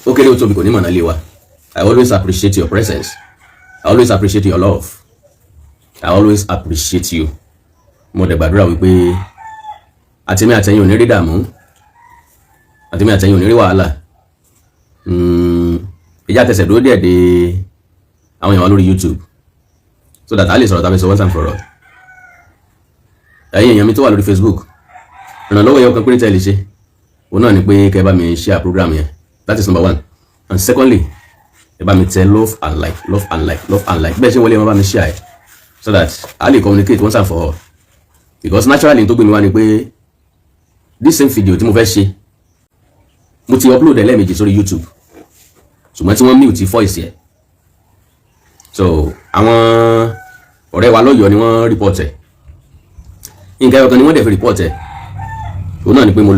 ó kéré ó tóbi kò ní mọ̀nà lé wa. I always appreciate your presence. I always appreciate your love. I always appreciate you. Mo dẹ̀ gbàdúrà wípé àtèmi àtẹ̀yin ò ní rí dààmú, àtèmi àtẹ̀yin ò ní rí wàhálà. Ìjà tẹsẹ̀ dúró díẹ̀ dé àwọn èèyàn wa lórí YouTube so that a lè sọ̀rọ̀ tàbí sọ once and for all. Ẹ̀yin èèyàn mi tó wà lórí Facebook, ìrànlọ́wọ́ yẹn ọkàn péré tẹ́ lè ṣe òun náà ni pé kẹ́ bá mi share program yẹn. That is number one. And secondly, ẹ bá mi tẹ love and like, love and like, love and like. Bẹ́ẹ̀ ṣe wọlé ẹ máa bá mi share so that a lè communicate once and for all. Because naturally n tó gbé mi wá ni pé this same video tí mo fẹ́ ṣe mo ti upload lẹ́ẹ̀mejì sórí YouTube ṣùgbọ́n tí wọ́n mute voice yẹn. So àwọn ọ̀rẹ́ wa lọ́yọ̀ọ́ ni wọ́n report ẹ̀. Nǹkan ẹyọkan ni wọ́n dẹ̀ fi report ẹ̀. Òun náà ni pé mo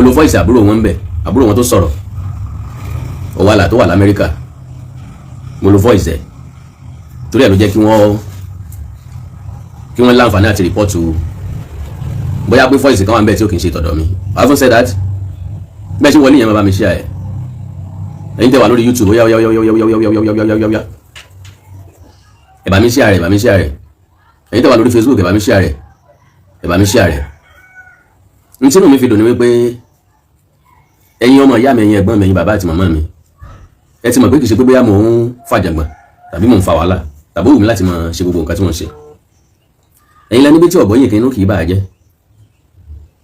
lo voice àbúrò wọn bẹ̀, àbúrò wọn tó sọ̀rọ̀ ọ̀wàlà tó wà l'Amẹ́ríkà. Mo lo voice ẹ̀ torí ẹ̀ ló jẹ́ kí wọ́n láǹfààní àti report bóyá pé voice kan wà níbẹ̀ tí ó kì í ṣe tọ̀dọ̀ mi. I haven't said that. Bẹ́ẹ̀ ṣe wọlé yẹn máa bá mi share ẹ̀. Ẹ̀yin tẹ́ wà lórí YouTube óyá ẹ bá mi share rẹ̀, ẹ bá mi share rẹ̀. Ẹ̀yin tẹ́ wà lórí Facebook ẹ bá mi share rẹ̀, ẹ bá mi share rẹ̀. N tí inú mi fi dùn ni wípé ẹ̀yin ọmọ ìyá mi, ẹ̀yin ẹ̀gbọ́n mi, ẹ̀yin bàbá àti màmá mi, ẹ ti mọ̀ pé kì í ṣe pé bóyá mò ń fàjàngbọ̀n tàbí mò ń fa wàhálà tàbí ó wù mí láti máa ṣe gbogbo nǹkan tí mò ń ṣe. Ẹ̀yin lẹni bí tí ọ̀bọ yìí kì í bàá jẹ́.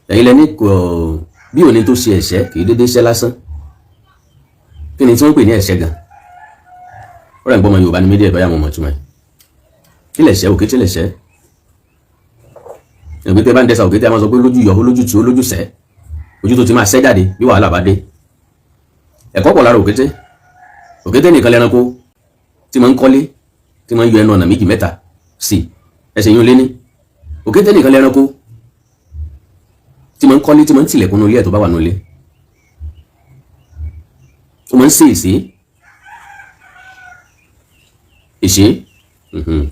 Ẹ̀yin lẹni bí òní tó ṣe ẹ̀ṣẹ̀ kì í dédé ṣẹ́ lásán. Kí ni tí wọ́n ń pè ní ẹ̀ṣẹ̀ gan? Ó rẹ̀ ń gbọ́ ọmọ Yorùbá ní mídíà báyà mọ̀ túmọ̀ ẹ̀. Kí lẹ̀ṣẹ̀? Òkété lẹ̀ṣẹ̀. Ẹ̀gbẹ́ tẹ́ bá ń dẹ́sà òkété a máa sọ pé lójú yọ, olójú tù, olójú sẹ́. Ojú tó ti máa ṣẹ́ jáde bí wàhálà bá dé. Ẹ̀kọ́ pọ̀ lára òkété. Òkété nìkan lẹ́ranko tí máa ń kọ́lé, tí máa ń yọ ẹnu ọ̀nà méjì mẹ́ta sí ẹsẹ̀ yín lé ní. Òkété nìkan lẹ́ranko tí máa ń kọ́lé, tí máa ń tilẹ̀kùn nulẹ̀ tó bá wà nulẹ̀. Ó máa ń ṣe èṣe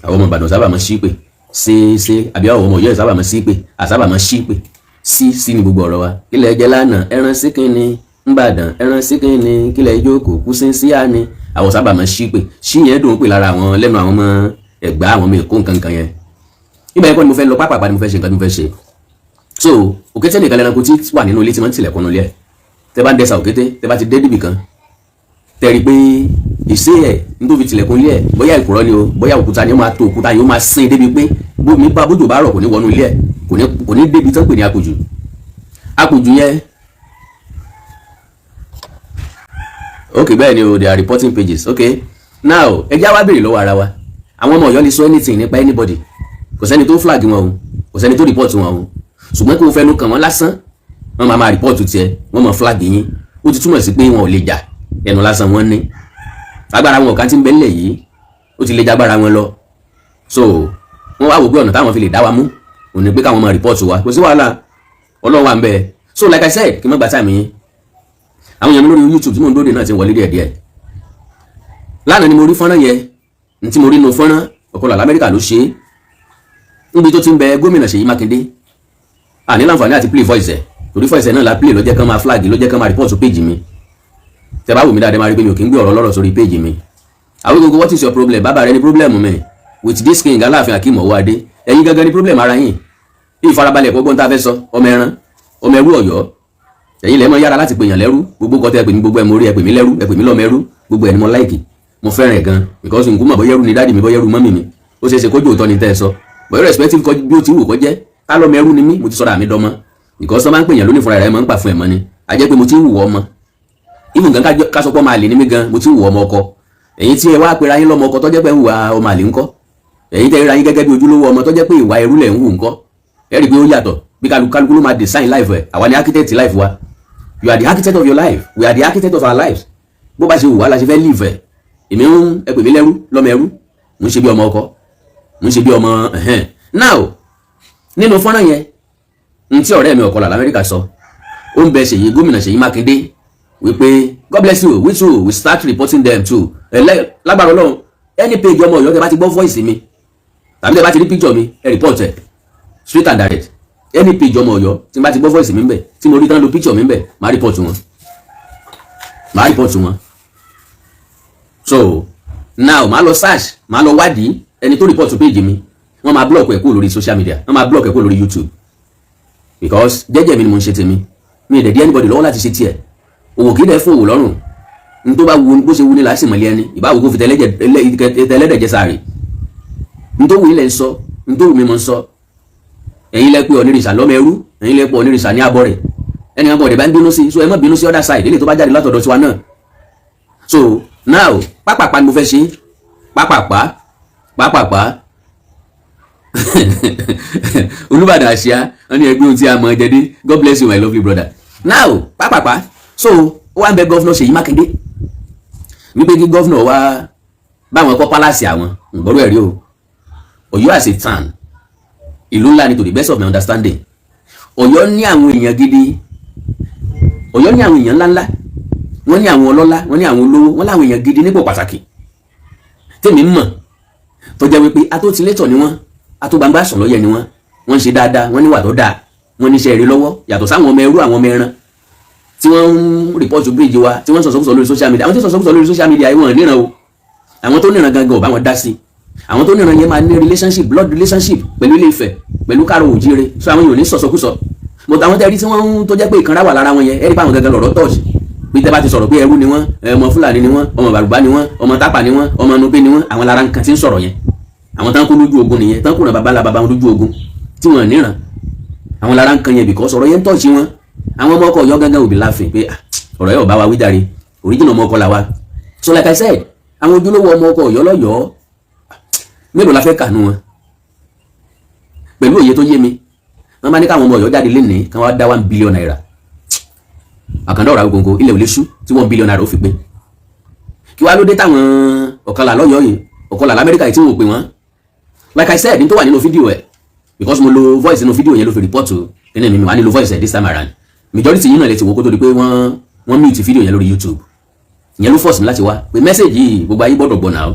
àwọn ọmọ Ìbàdàn sábà máa ṣí pé ṣe àbí àwọn ọmọ Ọ̀yọ́ sábà máa ṣí pé àsábà máa ṣí pé sí ni gbogbo ọ̀rọ̀ wa. Kílẹ̀ ẹjẹ́ lánàá ẹran síkìnì ńbàdàn, ẹran síkìnì kílẹ̀ ìjókòó kú sí sí àní. Àwọn sábà máa ṣí pé ṣí yẹn dùn pé lára àwọn lẹ́nu àwọn ọmọ Ẹ̀gbá, àwọn ọmọ Èkó nǹkan yẹn. Ibà yẹn kọ́ ni mo fẹ́ lọ pápá ni mo fẹ́ ṣe nǹkan tí mo fẹ́ ṣe. So òkété nìkan lẹ́ranko tí wà nínú ilé tí wọ́n ń tilẹ̀kùn nulẹ̀ ẹ̀. Tẹ́ bá ń dẹ́sà òkété, tẹ́ bá ti dé dìbì kan tẹ́ rí pé ìṣe ẹ̀ nítorí tilẹ̀kùn ilé ẹ̀ bóyá ìkùrọ́ ni o, bóyá òkúta ni ó máa tó òkúta yìí ó máa sín débi pé bójú bá rọ̀ kò ní wọnú ilé ẹ̀, kò ní débi tán pè ní àpòjù. Àpòjù yẹn okay bẹ́ẹ̀ ni o, they are reporting pages. Okay now ẹ já wá béèrè lọ́wọ́ ara wa. Àwọn ọmọ Ọ̀yọ́ lè sọ anything nípa anybody, kò sẹ́ni tó flag wọn o, kò sẹ́ni tó report wọn o. Ṣùgbọ́n kó o fẹnu kàn wọ́n lásán wọ́n máa report tiẹ̀, wọ́n máa flag yín. Ó ti túmọ̀ sí pé wọn ò lè jà, ẹnu lásán wọ́n ní. Agbára wọn ọ̀kan tí ń bẹ nílẹ̀ yìí ó ti lè jágbára wọn lọ. So wọ́n wá wò pé ọ̀nà táwọn fi lè dá wa mú òun ni pé káwọn máa report wa, kò sí wàhálà, Ọlọ́run wà ń bẹ. So like I said, kí n má gba time yín. Àwọn èèyàn mi lórí YouTube tí mò ń dóde náà ti ń wọlé díẹ̀díẹ̀. Lánàá ni mo rí fọ́nrán yẹn, ní tí mo rí inú fọ́nrán Ọ̀kọ̀lá l'Amẹ́ríkà ló ṣe é. Níbi tó ti ń bẹ gómìnà Ṣèyí Mákindé. A ní láǹfààní àti play voice ẹ̀, torí voice ẹ̀ náà la play ló jẹ́ kán máa flag, ló jẹ́ kán máa report page mi. Tẹ́ bá wò mí dáadáa máa rí pé mi ò kí ń gbé ọ̀rọ̀ lọ́rọ̀ sórí page mi. Àwọn gbogbo what is your problem? Bàbá rẹ ní problem mi with this king Aláàfin Akeem Ọwọ́adé. Ẹ̀yin gangan ní problem ara yín. Bí ìfarabalẹ̀ kó gbọ́n tá a fẹ́ sọ, ọmọ ẹran, ọmọ ẹrú Ọ̀yọ́. Ẹ̀yin lẹ mọ̀ yára láti pèyàn lẹ́rú, gbogbo nǹkan tẹ́ pè mí gbogbo ẹ̀ mo rí, ẹ pè mí lẹ́rú, ẹ pè mí lọ́mọ ẹrú, gbogbo ẹ̀ ni mo like. Mo fẹ́ràn ẹ̀ gan because nkú mọ̀ bóyá ẹrú ni dáàdì mi, bóyá ẹrú mọ́mì mi. Ó ṣeé ṣe kójú òótọ́ ni tẹ́ ẹ sọ. But irrespective bí ó ti wù kó jẹ́, ká lọ́mọ ẹrú ni mí, mo ti sọ̀rọ̀ àmì dọ́mọ. Because wọ́n máa ń pèyàn lónìí fúnra rẹ̀ máa ń pa fún ẹ̀ mọ́ ni. A jẹ́ pé mo ti ń wù ọmọ. Even gan ká sọ pé ọmọ àlè ni mí gan, mo ti ń wù ọmọ ọkọ. Ẹ̀yin tí ẹ wá pera yín lọ́mọ ọkọ tó jẹ́ pé ń wà ọmọ àlè ńkọ́. Ẹ̀yin tẹ́ ra yín gẹ́gẹ́ bí ojúlówó ọmọ tó jẹ́ pé ìwà ẹrú lẹ̀ ń hù ńkọ́. Ẹ rí pé ó yàtọ̀ bí kálukú ló máa design life ẹ̀. Àwa ni architect life wa. You are the architect of your life. We are the architect of our lives. Bó bá ṣe wù wá la ṣe fẹ́ live ẹ̀. Èmi ń ẹ pè mí lẹ́rú lọ́mọ ẹrú. Mo ń ṣe bí ọmọ ọkọ. Mo ń ṣe bí ọmọ Now nínú fọ́nrán yẹn n tí ọ̀rẹ́ mi Ọ̀kọ̀lá l'Amẹ́ríkà sọ, ó ń bẹ Ṣèyí gómìnà Ṣèyí Mákindé wípé God bless you, we too we start reporting them too. Lágbára Ọlọ́run any page ọmọ Ọ̀yọ́ tẹ́ bá ti gbọ́ voice mi tàbí tẹ́ bá ti rí picture mi ẹ report ẹ straight and direct. Any page ọmọ Ọ̀yọ́ tí n bá ti gbọ́ voice mi ń bẹ tí mo rí tán lo picture mi ń bẹ máa report wọn. màá report wọn. So now màá lọ search, màá lọ wádìí ẹni tó report page mi, wọ́n máa block ẹ̀ kúrò lórí social media, wọ́n máa block ẹ̀ kúrò lórí YouTube, because jẹ́jẹ́ mi ni mo ń ṣe tèmi, mi ì dẹ̀ di anybody lọ́wọ́ láti ṣe tiẹ̀. Òwò kì í dẹ̀ fún òwò lọ́rùn, n tó bá wu bó ṣe wu ni láti sì mọ̀lẹ́ ẹni, ìbáwò kó fi tẹ́lẹ́dẹ̀ jẹ sáré, n tó wù ilẹ̀ ń sọ, n tó wù mí mọ̀ ń sọ. Ẹ̀yin lẹ pé onírìṣà lọ́mọ ẹrú, ẹ̀yin lẹ pé onírìṣà ní abọ́ rẹ̀, ẹni kan bọ̀ dẹ̀ bá ń bínú sí, so ẹ má bínú sí other side eléyìí tó bá jáde látọ̀dọ̀ tiwa náà. So now pápápá ni mo fẹ́ ṣe, pápápá Olúbàdàn àṣìá wọn ní ẹgbẹ́ ohun tí a mọ̀ jẹ́ dé. God bless you my lovely brother. Now pápápá, so ó wá ń bẹ gọ́fúnà Ṣèyí Mákindé wípé kí gọ́fúnà wá báwọn kọ́ pálásì àwọn ǹgbọ́rọ̀ ẹ̀rí o. Ọ̀yọ́ as a town, ìlú ńlá ni to the best of my understanding. Ọ̀yọ́ ní àwọn èèyàn gidi, Ọ̀yọ́ ní àwọn èèyàn ńláńlá, wọ́n ní àwọn ọlọ́lá, wọ́n ní àwọn olówó, wọ́n láwọn èèyàn gidi nípò pàtàkì tèmi mọ̀ tó jẹ́ wípé atótilétọ̀ ni wọ́n, atógbangba sùn lọ́yẹ̀ ni wọ́n ń ṣe dáadáa, wọ́n níwà tó dáa, wọ́n níṣẹ́ eré lọ́wọ́, yàtọ̀ sáwọn ọmọ ẹrú, àwọn ọmọ ẹran tí wọ́n ń rìpọ́tù bíríìjì wa, tí wọ́n sọ̀sọ̀kúsọ lórí social media. Àwọn tí sọ̀sọ̀kúsọ lórí social media yìí wọ́n níran o, àwọn tó níran gangan ò bá wọn dá sí. Àwọn tó níran yẹn máa ní relationship, blood relationship pẹ̀lú Ilé Ifẹ̀, pẹ̀lú Kárò Òjíire, so àwọn yóò ní sọ̀sọ̀kúsọ. Mo tàwọn tẹ́rí tí wọ́n tó jẹ́ pé ìkanra wà lára wọn yẹn, ẹ̀rí pa àwọn gangan lọ̀rọ̀ tọ́ọ̀ṣì. Bí tẹ́ bá ti sọ̀rọ̀ pé ẹrú ni wọ́n, ọmọ Fúlàní ni wọ́n, ọmọ Bàrùbá ni wọ́n, ọmọ Tápà ni wọ́n, ọmọ Nubé ni wọ́n, àwọn lára nǹkan tí ń sọ̀rọ̀ yẹn. Àwọn tán kú lójú ogun nìyẹn, tán kùnà bàbá ńlá bàbá wọn lójú ogun tí wọ́n níran. Àwọn lára nǹkan yẹn bìkọ́ sọ̀rọ̀ yẹn ń tọ́ọ̀ṣì wọn. Àwọn ọmọ ọkọ̀ Ọ̀yọ́ gangan òbí láàfin pé ọ̀rọ̀ yẹn ò bá wa wí jàre, original ọmọ ọkọ̀ là wa. So like I said, àwọn ojúlówó ọmọ ọkọ̀ Ọ̀yọ́ lọ́yọ̀ọ́ mélòó la fẹ́ kànú wọn? Pẹ̀lú òye tó yé mi, wọ́n máa ní káwọn ọmọ Ọ̀yọ́ jáde lénìí kí wọ́n dá 1 billion naira. Àkàndá ọ̀rọ̀ Awikonko ilẹ̀ ò lè ṣú tí 1 billion naira ó fi pé. Kí wá ló dé táwọn ọ̀kànlá lọ́yọ̀ọ́ yìí, ọ̀kànlá l'Amẹ́ríkà yìí tí wọ́n pè wọ́n? Like I said, ní tó wà nínú fídíò ẹ̀, because mo lo voice nínú fídíò yẹn ló fi report nínú mi wà nílò voice ẹ̀ this time around. Majority yìí náà lè ti wo kó tó di pé wọ́n mute fídíò yẹn lórí YouTube. Ìyẹn ló force mi láti wá pé message yìí gbogbo ayé gbọ́dọ̀ gbọ́ náà.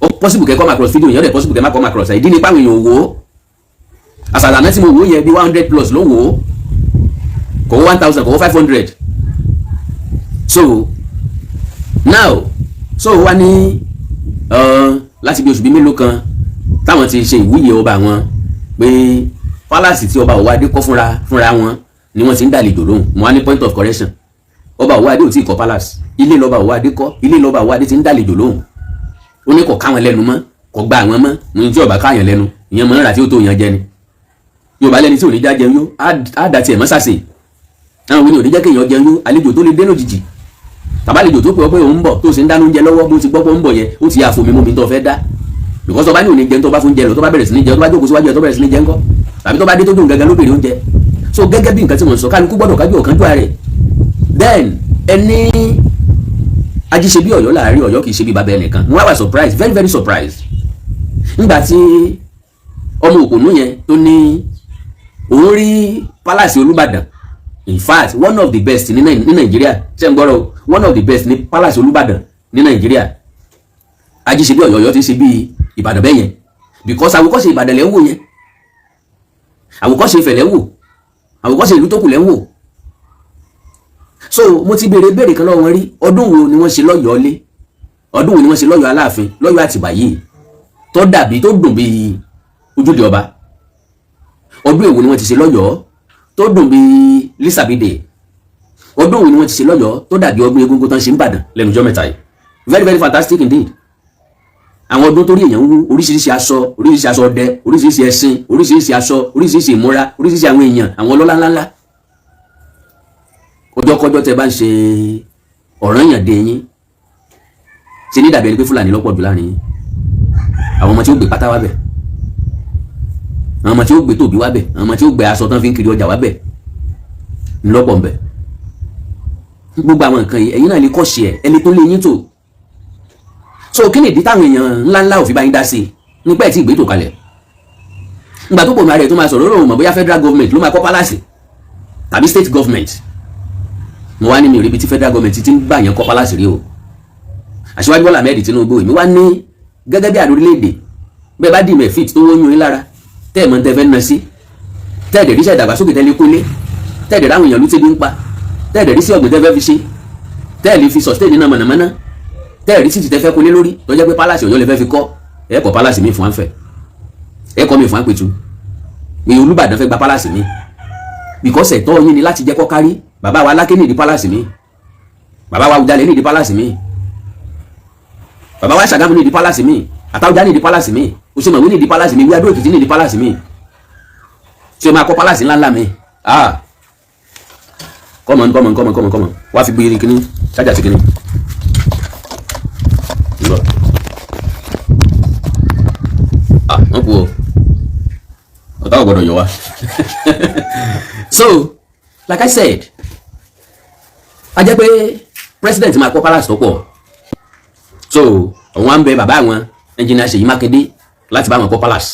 Ó possible kẹ́ come across fídíò yẹn, ó dẹ̀ possible kẹ́ má come across ẹ̀. Ìdí ni páwọn èèyàn wò ó. Àsàlà náà tí mo wò yẹn bí 100 plus ló wò ó. Kò wó 1000, kò wó 500. So now, so wá ní láti bí oṣù bí mélòó kan táwọn ti ṣe ìwúyè ọba wọn pé palace tí ọba Ọwọ́adé kọ́ fúnra wọn ni wọ́n ti ń dàlejò lóhùn. Mo wá ní point of correction, ọba Ọwọ́adé ò tí ì kọ́ palace, ilé lọ́ba Ọwọ́adé kọ́, ilé lọ́ba Ọwọ́adé ti ń dàlejò lóhùn. Ó ní kò káwọn lẹ́nu mọ́, kò gba àwọn mọ́, ní tí ọba káyàn lẹ́nu ìyẹn mọ́ nígbà tí ó tó yàn jẹ ni. Yorùbá lẹ́ni tí ò ní já jẹun yó á dà tiẹ̀ mọ́ sàṣe. Àwọn òwe ni ò ní jẹ́ kéèyàn jẹun yó, àlejò tó lè dé lójijì tàbá àlejò tó pè ọ́ pé òun ń bọ̀ tó sì ń dáná oúnjẹ lọ́wọ́ bó ti gbọ́ pé ó ń bọ̀ yẹn ó ti yà fún mi mú mi tó fẹ́ dá. Because tó bá ní òní jẹun tó bá fún jẹ lọ tó bá bẹ̀rẹ̀ sí ní jẹun tó bá jókòó síwájú ẹ̀ tó bẹ̀rẹ̀ sí ní jẹun kọ́ tàbí tó bá dé tó dùn gangan ló bèrè oúnjẹ. So gẹ́gẹ́ bí nǹkan tí mo sọ kálukú gbọ́dọ̀ kájú ọ̀kánjú rẹ̀. Then ẹni ajíṣe bí Ọ̀yọ́ láàrin Ọ̀yọ́ kì í ṣe bí bàbá ẹnìkan. Mo wá surprised, very very surprised nígbà tí ọmọ òpònú yẹn tó ní òun rí palace Olúbàdàn, in fact one of the best ní Nàìjíríà, ṣé ń gbọ́rọ̀, one of the best ní palace Olúbàdàn ní Nàìjíríà. Ajíṣe bí Ọ̀yọ́ ti ṣe bí Ìbàdàn bẹ́ẹ̀ yẹn, because àwòkọ́ṣe Ìbàdàn lẹ́ ń wò yẹn, àwòkọ́ṣe Ifẹ̀ lẹ́ ń wò, àwòkọ́ṣe ìlú tó kù lẹ́ ń wò. So mo ti béèrè kan lọ́wọ́ wọn rí, ọdún wo ni wọ́n ṣe lọ́yọ̀ọ́ lé, ọdún wo ni wọ́n ṣe lọ́yọ̀ọ́ Aláàfin, lọ́yọ̀ọ́ Àtìbà yìí tó dàbí tó dùn bí ojúde ọba? Ọdún èwo ni wọ́n ti ṣe lọ́yọ̀ọ́ tó dùn bí lísàbídè? Ọdún wo ni wọ́n ti ṣe lọ́yọ̀ọ́ tó dàbí ọdún egúngún tán ṣe ń Ìbàdàn lẹ́nu ọjọ́ mẹ́ta yìí? Very very fantastic indeed. Àwọn ọdún tó rí èèyàn wú, oríṣiríṣi aṣọ ọdẹ, oríṣiríṣi ẹṣin, oríṣiríṣi aṣọ, oríṣiríṣi ìmúra, oríṣiríṣi àwọn èèyàn, àwọn ọlọ́lá ńláńlá. Ọjọ́kọ́jọ́ tẹ bá ń ṣe ọ̀ranyàn dé yín ṣe ní dàbí ẹni pé Fúlàní lọ́pọ̀ jù láàrin yín. Àwọn ọmọ tí ó gbé pátá wá bẹ̀, àwọn ọmọ tí ó gbé tòbí wá bẹ̀, àwọn ọmọ tí ó gbé aṣọ tán fi ń kiri ọjà wá bẹ̀ ńlọ́pọ̀ ń bẹ̀. Gbogbo àwọn nǹkan yìí ẹ̀yin náà lè kọ́ṣe ẹ̀ ẹni tó lé yín tó. So kí ni ìdí táwọn èèyàn ńláńlá ò fi bá yín dá sí nípa ẹ̀ tí ìgbé tó kalẹ̀? Ìgbà tó pònú ara ẹ̀ tó máa sọ̀rọ̀ lóòrùn mọ̀ bóyá federal government ló máa kọ́ palace tàbí state government. Mo wá ní mi ò rí ibi tí federal government ti ń bá yẹn kọ́ palace rí o. Aṣíwájú Bọ́lá Ahmed Tinubu èmi wá ní gẹ́gẹ́ bí ààrẹ orílẹ̀-èdè bẹ́ẹ̀ bá dì mẹ́ fit tó wọ́n yún yín lára tẹ́ ẹ̀ mọ́ tẹ́ fẹ́ ná sí, tẹ́ ẹ̀dẹ̀ ríṣẹ́ ìdàgbàsókè tẹ́lẹ̀ kólé, tẹ́ ẹ̀dẹ̀ ráwọn èèyàn ló tẹ́bi ń pa, tẹ́ ẹ̀dẹ̀ ríṣẹ́ ọ̀gbìn tẹ́ fẹ́ fi ṣe, tẹ́ẹ̀lì fi sustain nínú mọ̀nàmọ́ná tẹ́ẹ̀rí sì ti tẹ́ fẹ́ kó lé lórí tó jẹ́ pé palace Ọ̀yọ́ lè fẹ́ fi kọ́ ẹ kọ́ palace mi fún Àǹfẹ̀ ẹ kọ́ mi fún Àpètù mi Olúbàdàn fẹ́ gba palace mi because ẹ̀tọ́ yín ni láti jẹ́ kó kárí bàbá wa Aláké nídìí palace mi bàbá wa Awùjalẹ̀ nídìí palace mi bàbá wa Ṣàgámù nídìí palace mi Àtàwùjá nídìí palace mi Òṣèmọ̀wé nídìí palace mi Adó Èkìtì nídìí palace mi ṣé o máa kọ́ palace ńláńlá mi come on wá fi gbé kíní ṣájà sí kíní wọ́n kú o ọ̀tá ò gbọ́dọ̀ yọ wá so like I said a jẹ́ pé president máa kọ́ palace tó pọ̀ so àwọn à ń bẹ bàbá àwọn engineer Ṣèyí Mákindé láti bá wọn kọ́ palace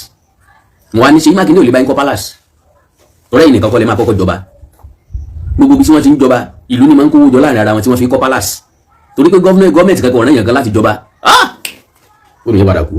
wọn á ní Ṣèyí Mákindé ò lè bá yín kọ́ palace torí ẹ̀yin nìkan kọ́ lè máa kọ́kọ́ jọba gbogbo bí tí wọ́n ti ń jọba ìlú ni máa ń kówó jọ láàrin ara wọn tí wọ́n fi kọ́ palace torí pé gọ́ọ̀mẹ̀ntì kankan ọ̀rẹ́ yẹn kan láti jọba ó lè yẹ padà kú.